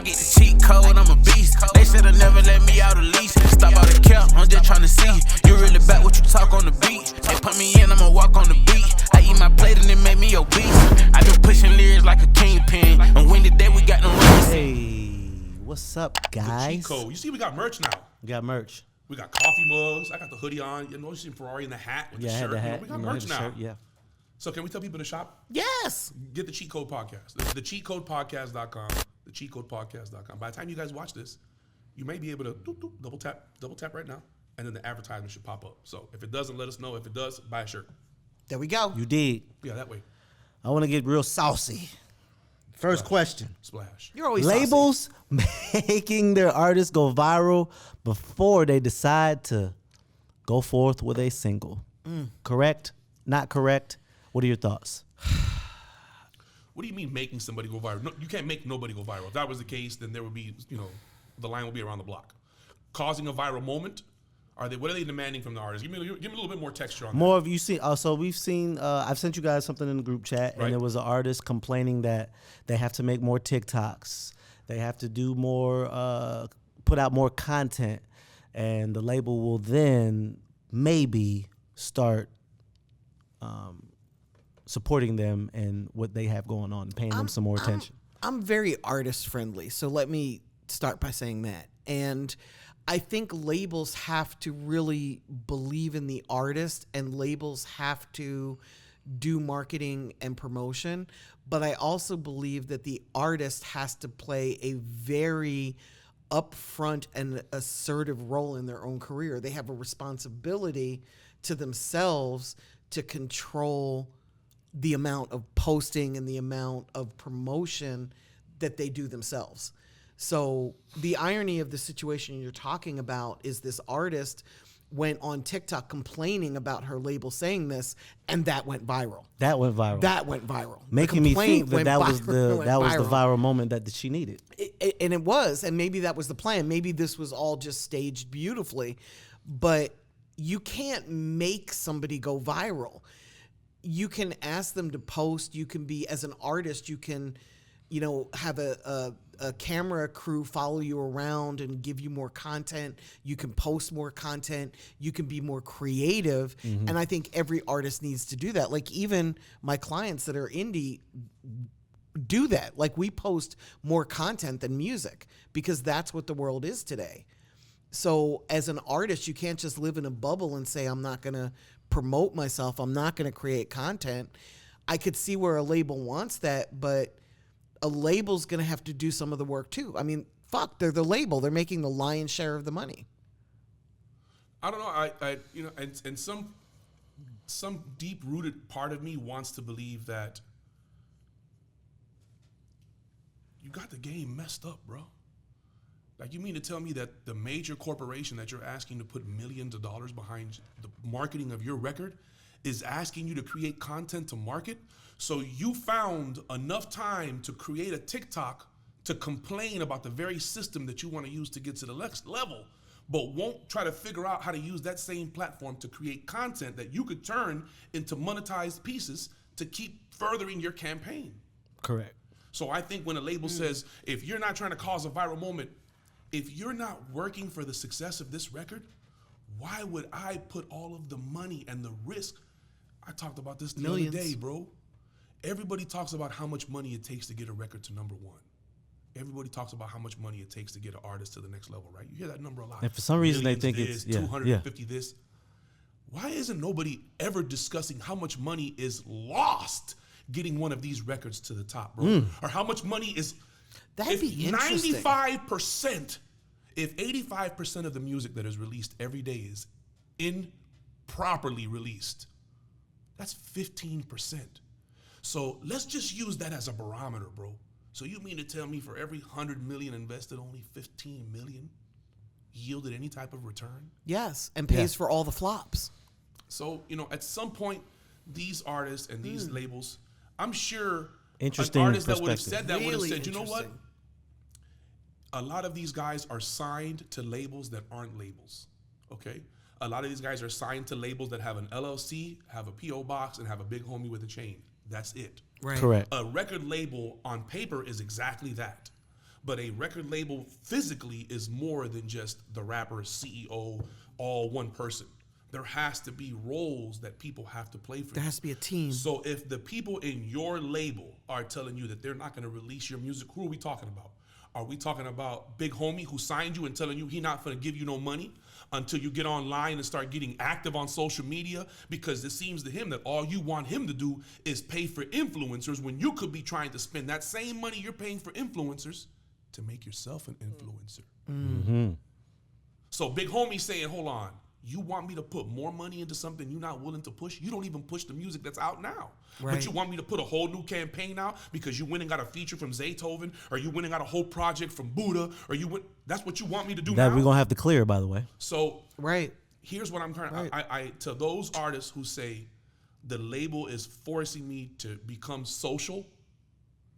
get the cheat code, I'm a beast. They should've never let me out of lease. Stop all the cap, I'm just tryna see. You really back what you talk on the beat. They put me in, I'ma walk on the beat. I eat my plate and it make me obese. I been pushing lyrics like a kingpin. And when the day we got no rings. Hey, what's up, guys? The cheat code. You see, we got merch now. We got merch. We got coffee mugs. I got the hoodie on. You know, you see Ferrari in the hat with the I had shirt. the hat. You know, we got merch now. Shirt, yeah. So can we tell people to shop? Yes. Get the Cheat Code Podcast. The cheatcodepodcast.com. The cheatcodepodcast.com. By the time you guys watch this, you may be able to double tap right now, and then the advertisement should pop up. So if it doesn't, let us know. If it does, buy a shirt. There we go. You did. Yeah, that way. I want to get real saucy. First question. Splash. You're always Labels making their artists go viral before they decide to go forth with a single. Correct? Not correct? What are your thoughts? What do you mean making somebody go viral? No, you can't make nobody go viral. If that was the case, then there would be, the line will be around the block. Causing a viral moment. What are they demanding from the artist? Give me a little bit more texture on More that. of you see. So we've seen. I've sent you guys something in the group chat, Right. and there was an artist complaining that they have to make more TikToks. They have to do more, put out more content, and the label will then maybe start supporting them and what they have going on, paying them some more attention. I'm very artist friendly, so let me start by saying that. And I think labels have to really believe in the artist, and labels have to do marketing and promotion. But I also believe that the artist has to play a very upfront and assertive role in their own career. They have a responsibility to themselves to control the amount of posting and the amount of promotion that they do themselves. So the irony of the situation you're talking about is this artist went on TikTok complaining about her label saying this, and that went viral. That went viral. Making me think that was the viral moment that she needed. And it was, and maybe that was the plan. Maybe this was all just staged beautifully, but you can't make somebody go viral. You can ask them to post. You can be, as an artist, you can, have a camera crew follow you around and give you more content. You can post more content. You can be more creative. Mm-hmm. And I think every artist needs to do that. Like, even my clients that are indie do that. Like, we post more content than music because that's what the world is today. So as an artist, you can't just live in a bubble and say, I'm not going to promote myself. I'm not going to create content. I could see where a label wants that, but a label's going to have to do some of the work too. I mean, they're the label. They're making the lion's share of the money. I don't know. And some deep-rooted part of me wants to believe that you got the game messed up, bro. Like, you mean to tell me that the major corporation that you're asking to put millions of dollars behind the marketing of your record is asking you to create content to market? So you found enough time to create a TikTok to complain about the very system that you want to use to get to the next level, but won't try to figure out how to use that same platform to create content that you could turn into monetized pieces to keep furthering your campaign. Correct. So I think when a label says, if you're not trying to cause a viral moment, if you're not working for the success of this record, why would I put all of the money and the risk? I talked about this the other day, bro. Everybody talks about how much money it takes to get a record to number one. Everybody talks about how much money it takes to get an artist to the next level, right? You hear that number a lot. And for some reason, Millions they think this, it's 250 this. Why isn't nobody ever discussing how much money is lost getting one of these records to the top, bro? Or how much money is... That'd be interesting. 95%, if 85% of the music that is released every day is improperly released, that's 15%. So let's just use that as a barometer, bro. So you mean to tell me for every 100 million invested, only 15 million yielded any type of return? Yes, and pays for all the flops. So, at some point, these artists and these labels, I'm sure Interesting an artist that would have perspective. said that would have Really said, you know what? interesting. A lot of these guys are signed to labels that aren't labels, okay? A lot of these guys are signed to labels that have an LLC, have a P.O. box, and have a big homie with a chain. That's it. Right. Correct. A record label on paper is exactly that. But a record label physically is more than just the rapper, CEO, all one person. There has to be roles that people have to play for. There has to be a team. So if the people in your label are telling you that they're not going to release your music, who are we talking about? Are we talking about Big Homie who signed you and telling you he not going to give you no money until you get online and start getting active on social media? Because it seems to him that all you want him to do is pay for influencers when you could be trying to spend that same money you're paying for influencers to make yourself an influencer. Mm-hmm. So Big Homie saying, hold on, you want me to put more money into something you're not willing to push? You don't even push the music that's out now. Right. But you want me to put a whole new campaign out because you went and got a feature from Zaytoven, or you went and got a whole project from Buddha, or you went, that's what you want me to do That now? we're gonna have to clear, by the way. So Right. here's what I'm trying Right. I to those artists who say the label is forcing me to become social,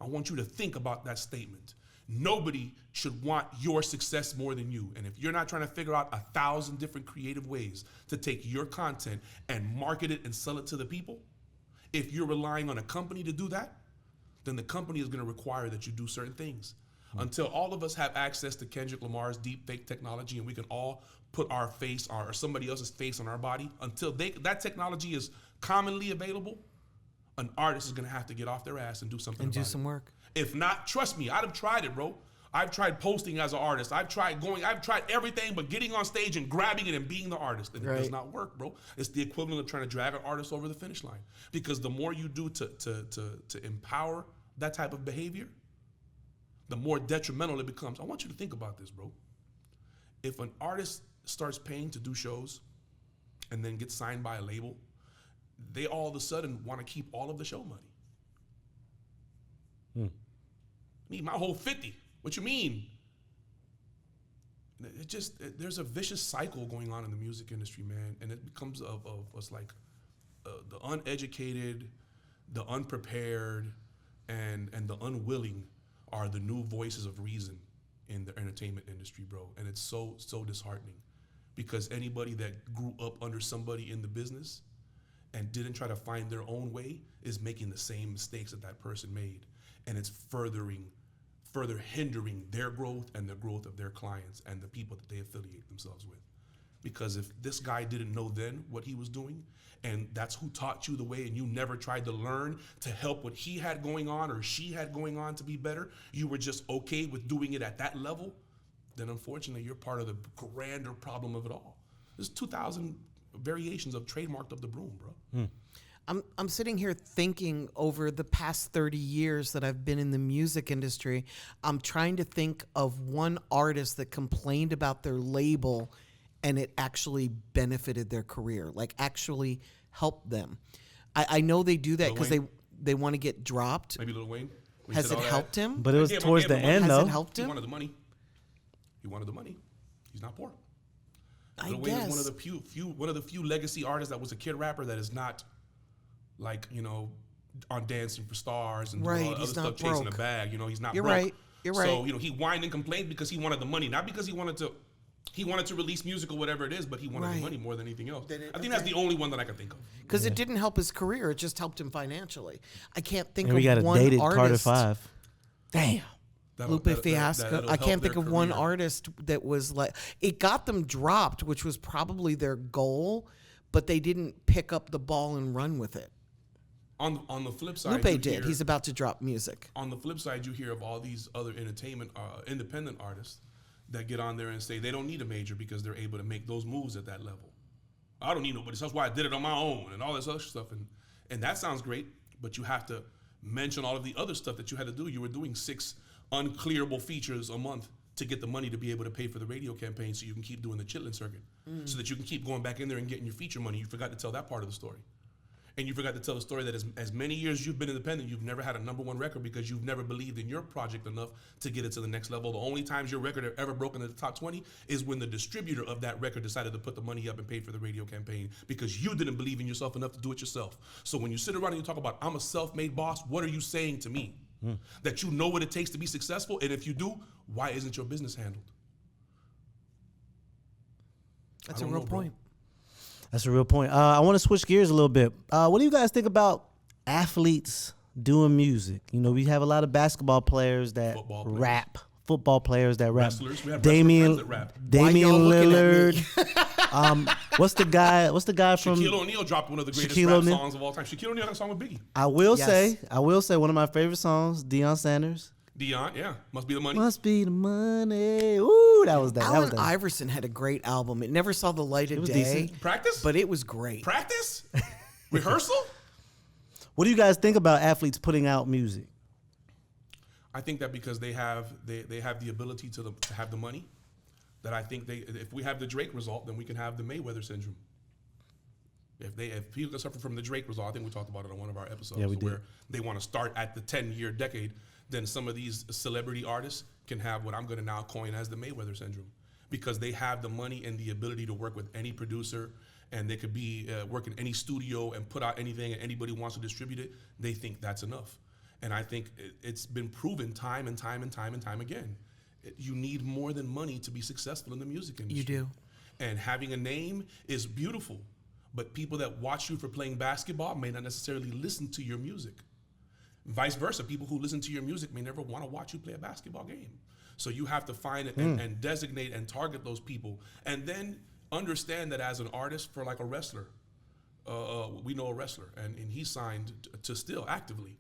I want you to think about that statement. Nobody should want your success more than you. And if you're not trying to figure out 1,000 different creative ways to take your content and market it and sell it to the people, if you're relying on a company to do that, then the company is going to require that you do certain things. Until all of us have access to Kendrick Lamar's deep fake technology and we can all put our face or somebody else's face on our body, until that technology is commonly available, an artist is going to have to get off their ass and do something And about do some work. If not, trust me, I'd have tried it, bro. I've tried posting as an artist. I've tried everything but getting on stage and grabbing it and being the artist. And it does Right. not work, bro. It's the equivalent of trying to drag an artist over the finish line. Because the more you do to empower that type of behavior, the more detrimental it becomes. I want you to think about this, bro. If an artist starts paying to do shows and then gets signed by a label, they all of a sudden want to keep all of the show money. Need my whole 50. What you mean? There's a vicious cycle going on in the music industry, man. And it becomes of us like the uneducated, the unprepared, and the unwilling are the new voices of reason in the entertainment industry, bro. And it's so disheartening because anybody that grew up under somebody in the business and didn't try to find their own way is making the same mistakes that person made. And it's further hindering their growth and the growth of their clients and the people that they affiliate themselves with. Because if this guy didn't know then what he was doing, and that's who taught you the way, and you never tried to learn to help what he had going on or she had going on to be better, you were just okay with doing it at that level, then unfortunately you're part of the grander problem of it all. There's 2,000 variations of Trademarked of the Broom, bro. I'm sitting here thinking over the past 30 years that I've been in the music industry, I'm trying to think of one artist that complained about their label and it actually benefited their career, like actually helped them. I know they do that Lil because Wayne? they want to get dropped. Maybe Lil Wayne. When he Has said it all that. helped him? But it was Yeah, towards the but end, Has though. it helped He him? wanted the money. He wanted the money. He's not poor. I Lil Wayne is guess. one of the few legacy artists that was a kid rapper that is not like, on Dancing for Stars and doing Right, all the he's other not stuff chasing broke. a bag. He's not You're broke. right, you're right. So, he whined and complained because he wanted the money, not because he wanted to release music or whatever it is, but he wanted the Right. money more than anything else. I think that's the only one that I can think of. Because it didn't help his career, it just helped him financially. I can't think And we of got a one dated artist. Carter 5. Damn. Lupe Fiasco. I can't think of one artist that was like, it got them dropped, which was probably their goal, but they didn't pick up the ball and run with it. On the flip side, Lupe you did. hear- He's about to drop music. on the flip side, you hear of all these other entertainment, independent artists that get on there and say they don't need a major because they're able to make those moves at that level. I don't need nobody. So that's why I did it on my own and all this other stuff. And that sounds great, but you have to mention all of the other stuff that you had to do. You were doing 6 unclearable features a month to get the money to be able to pay for the radio campaign so you can keep doing the chitlin circuit, so that you can keep going back in there and getting your feature money. You forgot to tell that part of the story. And you forgot to tell the story that as many years you've been independent, you've never had a #1 record because you've never believed in your project enough to get it to the next level. The only times your record ever broken into the top 20 is when the distributor of that record decided to put the money up and pay for the radio campaign because you didn't believe in yourself enough to do it yourself. So when you sit around and you talk about, I'm a self-made boss, what are you saying to me? That you know what it takes to be successful? And if you do, why isn't your business handled? That's I a don't real know, bro. point. That's a real point. I want to switch gears a little bit. What do you guys think about athletes doing music? We have a lot of basketball players that Football players. rap. football players that rap. Wrestlers. We have Damian, wrestler friends that rap. Why Damian y'all looking at Lillard. me? What's the guy from? Shaquille O'Neal dropped one of the greatest Shaquille rap O'Neal? songs of all time. Shaquille O'Neal had a song with Biggie. I will Yes. say one of my favorite songs, Deion Sanders. Deion, yeah, must be the money. Must be the money. Ooh, that was that. Allen that. Iverson had a great album. It never saw the light of was day, decent. Practice, but it was great. practice, rehearsal. What do you guys think about athletes putting out music? I think that because they have the ability to have the money, that I think if we have the Drake result, then we can have the Mayweather syndrome. If people suffer from the Drake result, I think we talked about it on one of our episodes, Yeah, we did. where they want to start at the 10-year decade, then some of these celebrity artists can have what I'm going to now coin as the Mayweather syndrome, because they have the money and the ability to work with any producer, and they could be work in any studio and put out anything, and anybody wants to distribute it. They think that's enough, and I think it's been proven time and time and time and time again. You need more than money to be successful in the music industry. You do. And having a name is beautiful, but people that watch you for playing basketball may not necessarily listen to your music. Vice versa, people who listen to your music may never want to watch you play a basketball game. So you have to find and designate and target those people, and then understand that as an artist, for like a wrestler, we know a wrestler, and he's signed to Still actively.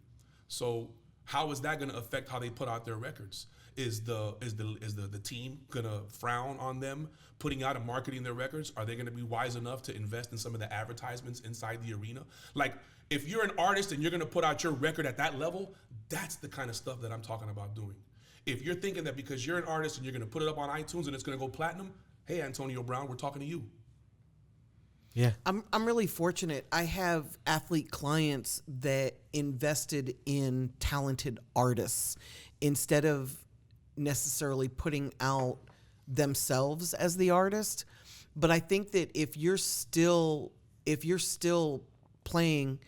So how is that going to affect how they put out their records? Is the team going to frown on them putting out and marketing their records? Are they going to be wise enough to invest in some of the advertisements inside the arena? Like, if you're an artist and you're going to put out your record at that level, that's the kind of stuff that I'm talking about doing. If you're thinking that because you're an artist and you're going to put it up on iTunes and it's going to go platinum, hey, Antonio Brown, we're talking to you. Yeah. I'm really fortunate. I have athlete clients that invested in talented artists instead of necessarily putting out themselves as the artist. But I think that if you're still an athlete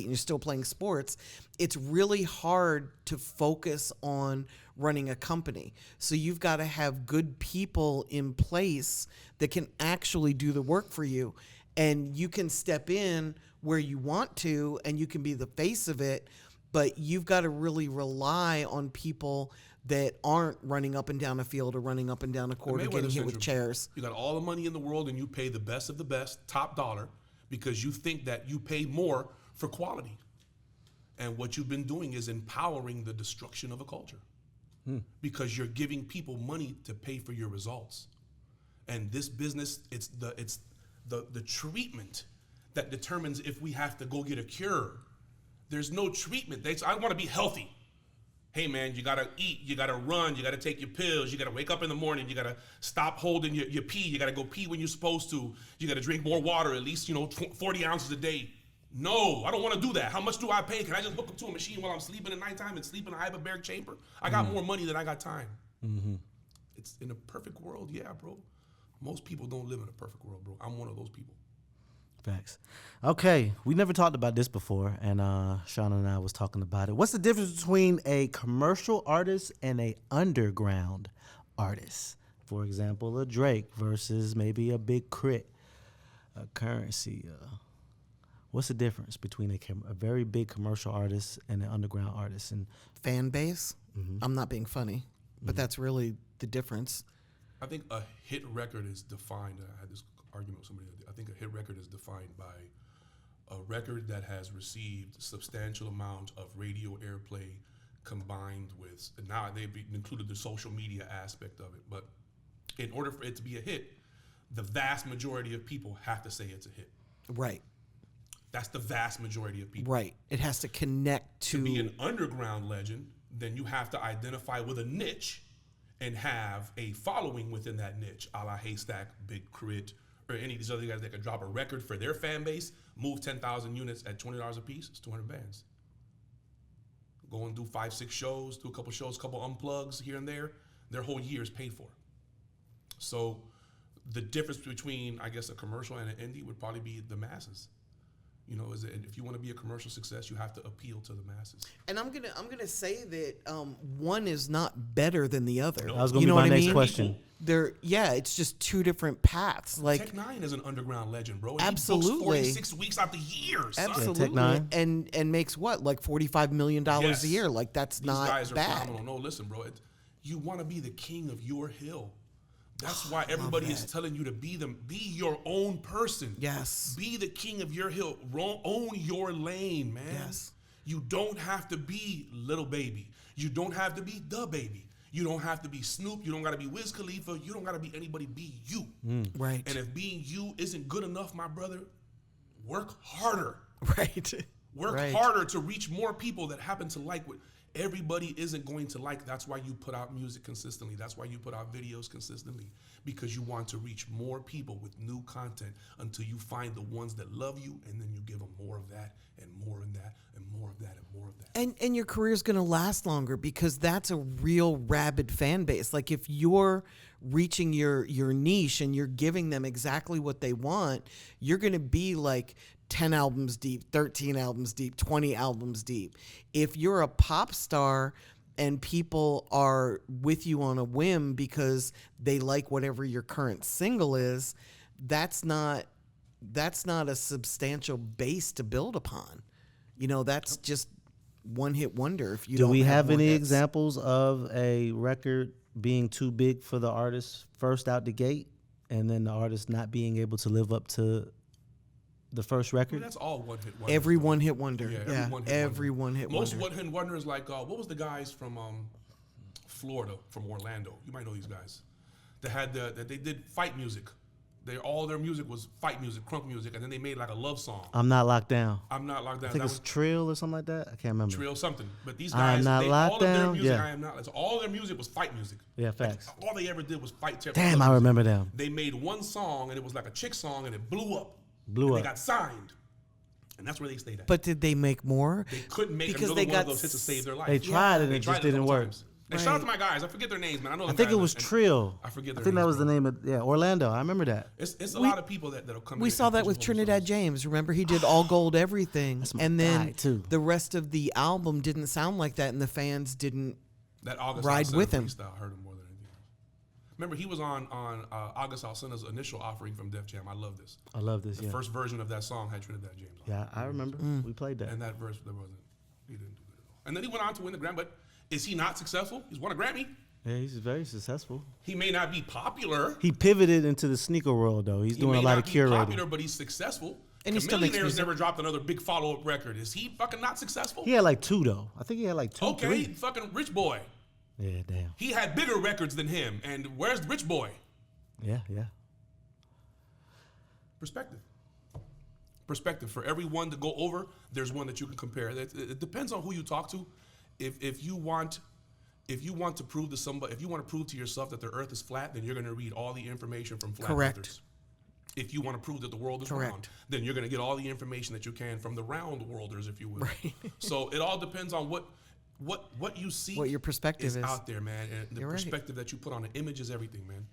and you're still playing sports, it's really hard to focus on running a company. So you've got to have good people in place that can actually do the work for you. And you can step in where you want to, and you can be the face of it, but you've got to really rely on people that aren't running up and down a field or running up and down a court or getting hit with chairs. You got all the money in the world and you pay the best of the best, top dollar, because you think that you pay more for quality. And what you've been doing is empowering the destruction of a culture, because you're giving people money to pay for your results. And this business, it's the treatment that determines if we have to go get a cure. There's no treatment. I want to be healthy. Hey man, you gotta eat, you gotta run, you gotta take your pills, you gotta wake up in the morning, you gotta stop holding your pee, you gotta go pee when you're supposed to, you gotta drink more water, at least 40 ounces a day. No, I don't want to do that. How much do I pay? Can I just hook up to a machine while I'm sleeping at nighttime and sleep in a hyperbaric chamber? I got more money than I got time. It's in a perfect world, yeah, bro. Most people don't live in a perfect world, bro. I'm one of those people. Facts. Okay, we never talked about this before, and Sean and I was talking about it. What's the difference between a commercial artist and a underground artist? For example, a Drake versus maybe a Big Crit, a Currency. What's the difference between a very big commercial artist and an underground artist? And Fan base? I'm not being funny, but that's really the difference. I think a hit record is defined. I had this argument with somebody. I think a hit record is defined by a record that has received a substantial amount of radio airplay combined with, now they've included the social media aspect of it, but in order for it to be a hit, the vast majority of people have to say it's a hit. Right. That's the vast majority of people. Right. It has to connect To be an underground legend, then you have to identify with a niche and have a following within that niche, a la Haystack, Big Crit, or any of these other guys that can drop a record for their fan base, move 10,000 units at $20 a piece, it's 200 bands. Go and do 5-6 shows, do a couple shows, couple unplugs here and there, their whole year is paid for. So the difference between, I guess, a commercial and an indie would probably be the masses. If you want to be a commercial success, you have to appeal to the masses. And I'm gonna say that one is not better than the other. No. that was going to be my next question. It's just two different paths. Like Tech Nine is an underground legend, bro. And Absolutely. He books 46 weeks out the year. Son. absolutely, Tech9. and makes what, like $45 million Yes. a year. Like that's These not guys are bad. phenomenal. No, listen, bro. You want to be the king of your hill. That's why everybody is telling you to be them. Be your own person. Yes. Be the king of your hill. Own your lane, man. Yes. You don't have to be Little Baby. You don't have to be the baby. You don't have to be Snoop. You don't got to be Wiz Khalifa. You don't got to be anybody. Be you. Right. And if being you isn't good enough, my brother, work harder. Right. Work Right. harder to reach more people that happen to like what everybody isn't going to like. That's why you put out music consistently. That's why you put out videos consistently, because you want to reach more people with new content until you find the ones that love you, and then you give them more of that and more of that and more of that and more of that. And your career's going to last longer because that's a real rabid fan base. Like if you're reaching your niche and you're giving them exactly what they want, you're going to be like 10 albums deep, 13 albums deep, 20 albums deep. If you're a pop star and people are with you on a whim because they like whatever your current single is, that's not a substantial base to build upon. You know, that's just one hit wonder. If you Do don't we have more any hits. examples of a record being too big for the artist first out the gate, and then the artist not being able to live up to the first I mean, record? that's all one hit wonder. Every one hit wonder. Yeah, Every one hit Most wonder. one hit wonders like what was the guys from Florida, from Orlando? You might know these guys. That had that they did fight music. All their music was fight music, crunk music, and then they made like a love song. I'm Not Locked Down. I'm Not Locked Down. I think That it's was Trill or something like that. I can't remember. Trill something. But these I Am guys, Not all Locked of their Down? music, Yeah. I am not. All their music was fight music. Yeah, facts. All they ever did was fight. Damn, I remember them. They made one song, and it was like a chick song, and it blew up. Blew and up. They got signed, and that's where they stayed at. But did they make more? They couldn't make Because another they one of got those hits to save their life. They tried it and They it tried just a didn't couple work. times. And shout out to my guys. I forget their names, man. I know I them think guys, it was and Trill. I forget their I think that names, was the bro. name of Orlando. I remember that. It's a lot of people that'll come. We in saw and that with pigeonhole Trinidad themselves. James. Remember, he did all gold everything, my and then guy, too. the rest of the album didn't sound like that, and the fans didn't. That August Ride Alsina with him. freestyle hurt him more than anything else. Remember, he was on August Alsina's initial offering from Def Jam. I love this. I love this. The Yeah, first version of that song had Trinidad James on it. yeah, I remember. We played that. And that verse, he didn't do good at all. And then he went on to win the Grammy, but is he not successful? He's won a Grammy. Yeah, he's very successful. He may not be popular. He pivoted into the sneaker world though. He's He doing may a lot not of be curating. popular, but he's successful. And he still makes Chameleonaire's music. never dropped another big follow-up record. Is he fucking not successful? He had like 2 though. I think he had like 2, Okay, 3. fucking Rich Boy. Yeah, damn. He had bigger records than him. And where's Rich Boy? Yeah, yeah. Perspective. For every one to go over, there's one that you can compare. It depends on who you talk to. If you want to prove to somebody, if you want to prove to yourself that the Earth is flat, then you're going to read all the information from flat Correct. earthers. If you want to prove that the world is Correct. round, then you're going to get all the information that you can from the round worlders, if you will. So it all depends on what you see. What your perspective is. out there, man. And the You're right. perspective that you put on an image is everything, man.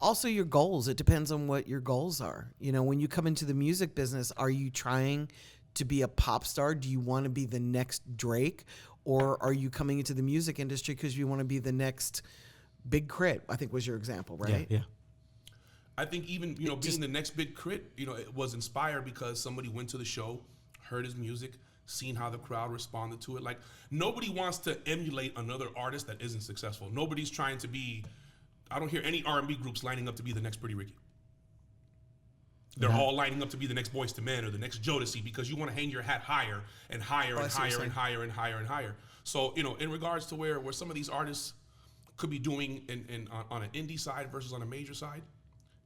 Also, your goals. It depends on what your goals are. You know, when you come into the music business, are you trying to be a pop star? Do you want to be the next Drake? Or are you coming into the music industry because you want to be the next Big Crit? I think was your example, right? Yeah. I think even, being the next big crit, it was inspired because somebody went to the show, heard his music, seen how the crowd responded to it. Like, nobody wants to emulate another artist that isn't successful. Nobody's trying to be, I don't hear any R&B groups lining up to be the next Pretty Ricky. They're all lining up to be the next Boyz II Men or the next Jodeci because you want to hang your hat higher and higher and higher and higher and higher and higher. So, in regards to where some of these artists could be doing on an indie side versus on a major side,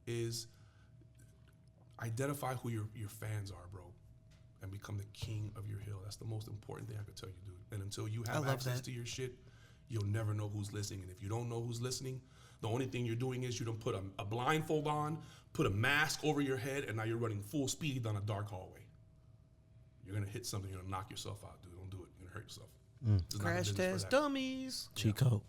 is identify who your fans are, bro, and become the king of your hill. That's the most important thing I could tell you, dude. And until you have love access that. to your shit, you'll never know who's listening. And if you don't know who's listening, the only thing you're doing is you don't put a blindfold on, put a mask over your head, and now you're running full speed down a dark hallway. You're gonna hit something, you're gonna knock yourself out, dude. Don't do it. You're gonna hurt yourself. This is not the Crash business for test that. dummies. Cheat code.